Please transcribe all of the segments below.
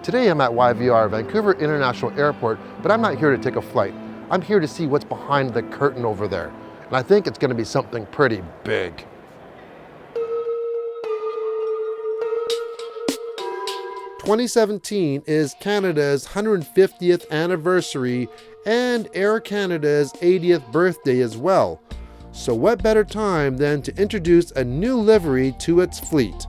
Today I'm at YVR, Vancouver International Airport, but I'm not here to take a flight. I'm here to see what's behind the curtain over there. And I think it's going to be something pretty big. "2017 is Canada's 150th anniversary and Air Canada's 80th birthday as well. So what better time than to introduce a new livery to its fleet?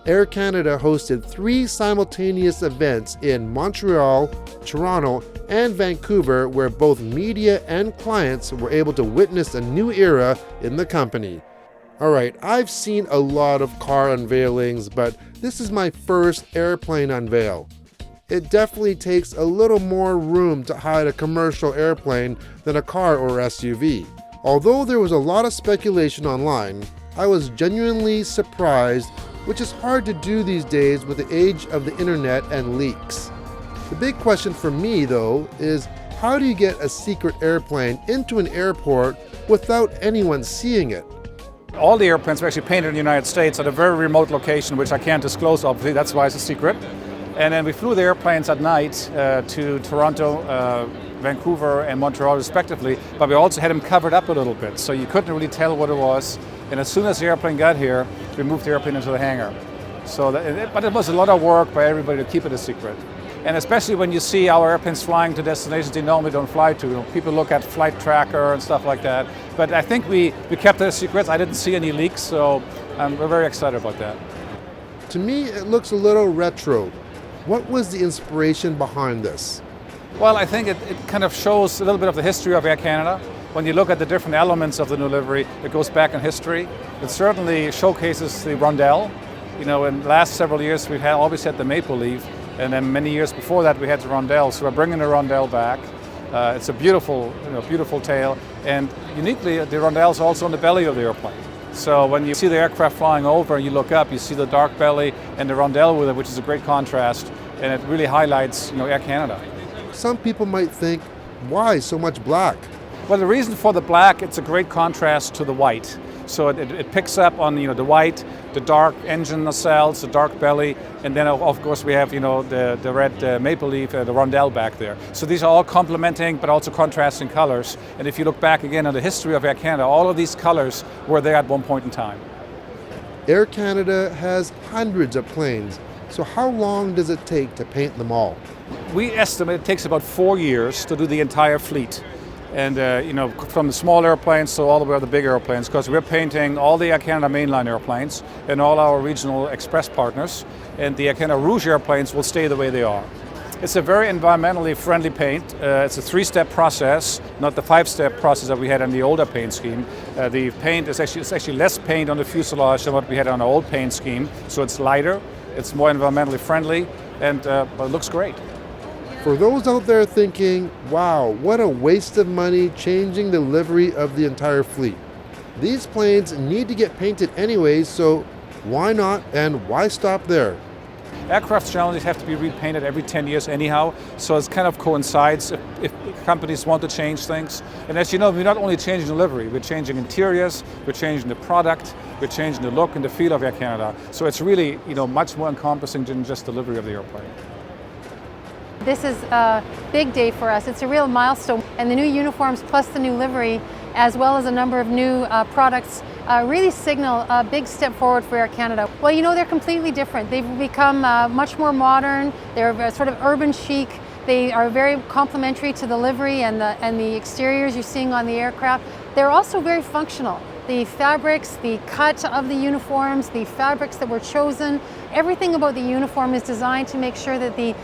Air Canada hosted 3 simultaneous events in Montreal, Toronto, and Vancouver where both media and clients were able to witness a new era in the company. Alright, I've seen a lot of car unveilings, but this is my first airplane unveil. It definitely takes a little more room to hide a commercial airplane than a car or SUV. Although there was a lot of speculation online, I was genuinely surprised, which is hard to do these days with the age of the internet and leaks. The big question for me, though, is how do you get a secret airplane into an airport without anyone seeing it? All the airplanes were actually painted in the United States at a very remote location, which I can't disclose, obviously, that's why it's a secret. And then we flew the airplanes at night to Toronto, Vancouver, and Montreal respectively, but we also had them covered up a little bit, so you couldn't really tell what it was. And as soon as the airplane got here, we moved the airplane into the hangar. But it was a lot of work by everybody to keep it a secret. And especially when you see our airplanes flying to destinations they normally don't fly to. You know, people look at flight tracker and stuff like that. But I think we kept it a secret. I didn't see any leaks, so we're very excited about that. To me, it looks a little retro. What was the inspiration behind this? Well, I think it kind of shows a little bit of the history of Air Canada. When you look at the different elements of the new livery, it goes back in history. It certainly showcases the rondelle. You know, in the last several years, we've always had the maple leaf, and then many years before that, we had the rondelle. So we're bringing the rondelle back. It's a beautiful, beautiful tail, and uniquely, the rondelle is also on the belly of the airplane. So when you see the aircraft flying over and you look up, you see the dark belly and the rondelle with it, which is a great contrast, and it really highlights, Air Canada. Some people might think, why so much black? Well, the reason for the black, it's a great contrast to the white. So it picks up on the white, the dark engine nacelles, the dark belly, and then of course we have the red maple leaf, the rondelle back there. So these are all complementing but also contrasting colors. And if you look back again on the history of Air Canada, all of these colors were there at one point in time. Air Canada has hundreds of planes, so how long does it take to paint them all? We estimate it takes about 4 years to do the entire fleet. And from the small airplanes to all the way to the big airplanes, because we're painting all the Air Canada mainline airplanes and all our regional express partners, and the Air Canada Rouge airplanes will stay the way they are. It's a very environmentally friendly paint. It's a 3-step process, not the 5-step process that we had in the older paint scheme. The paint is actually less paint on the fuselage than what we had on our old paint scheme, so it's lighter, it's more environmentally friendly, and but it looks great. For those out there thinking, wow, what a waste of money changing the livery of the entire fleet. These planes need to get painted anyways, so why not and why stop there? Aircraft generally have to be repainted every 10 years anyhow, so it kind of coincides if companies want to change things. And as you know, we're not only changing the livery, we're changing interiors, we're changing the product, we're changing the look and the feel of Air Canada. So it's really much more encompassing than just the livery of the airplane. This is a big day for us. It's a real milestone, and the new uniforms plus the new livery, as well as a number of new products, really signal a big step forward for Air Canada. Well, they're completely different. They've become much more modern. They're sort of urban chic. They are very complementary to the livery and the exteriors you're seeing on the aircraft. They're also very functional. The fabrics, the cut of the uniforms, the fabrics that were chosen, everything about the uniform is designed to make sure that the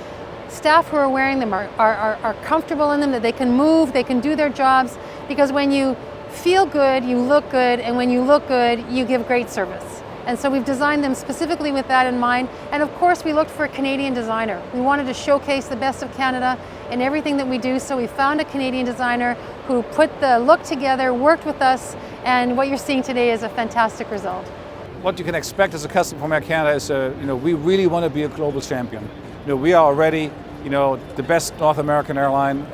staff who are wearing them are comfortable in them, that they can move, they can do their jobs, because when you feel good, you look good, and when you look good, you give great service. And so we've designed them specifically with that in mind, and of course we looked for a Canadian designer. We wanted to showcase the best of Canada in everything that we do, so we found a Canadian designer who put the look together, worked with us, and what you're seeing today is a fantastic result. What you can expect as a customer from Air Canada is, we really want to be a global champion. We are already, the best North American airline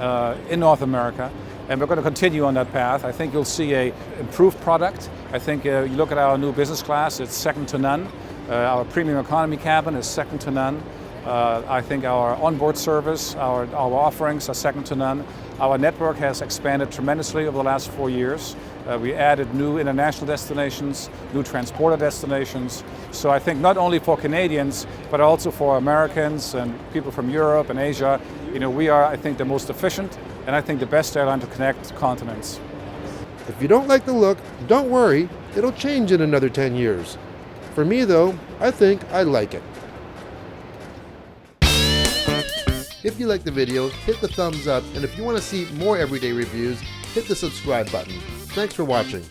in North America, and we're going to continue on that path. I think you'll see an improved product. I think you look at our new business class, it's second to none. Our premium economy cabin is second to none. I think our onboard service, our offerings are second to none. Our network has expanded tremendously over the last 4 years. We added new international destinations, new transporter destinations. So I think not only for Canadians, but also for Americans and people from Europe and Asia, we are, I think, the most efficient and I think the best airline to connect continents. If you don't like the look, don't worry, it'll change in another 10 years. For me though, I think I like it. If you like the video, hit the thumbs up, and if you want to see more everyday reviews, hit the subscribe button. Thanks for watching.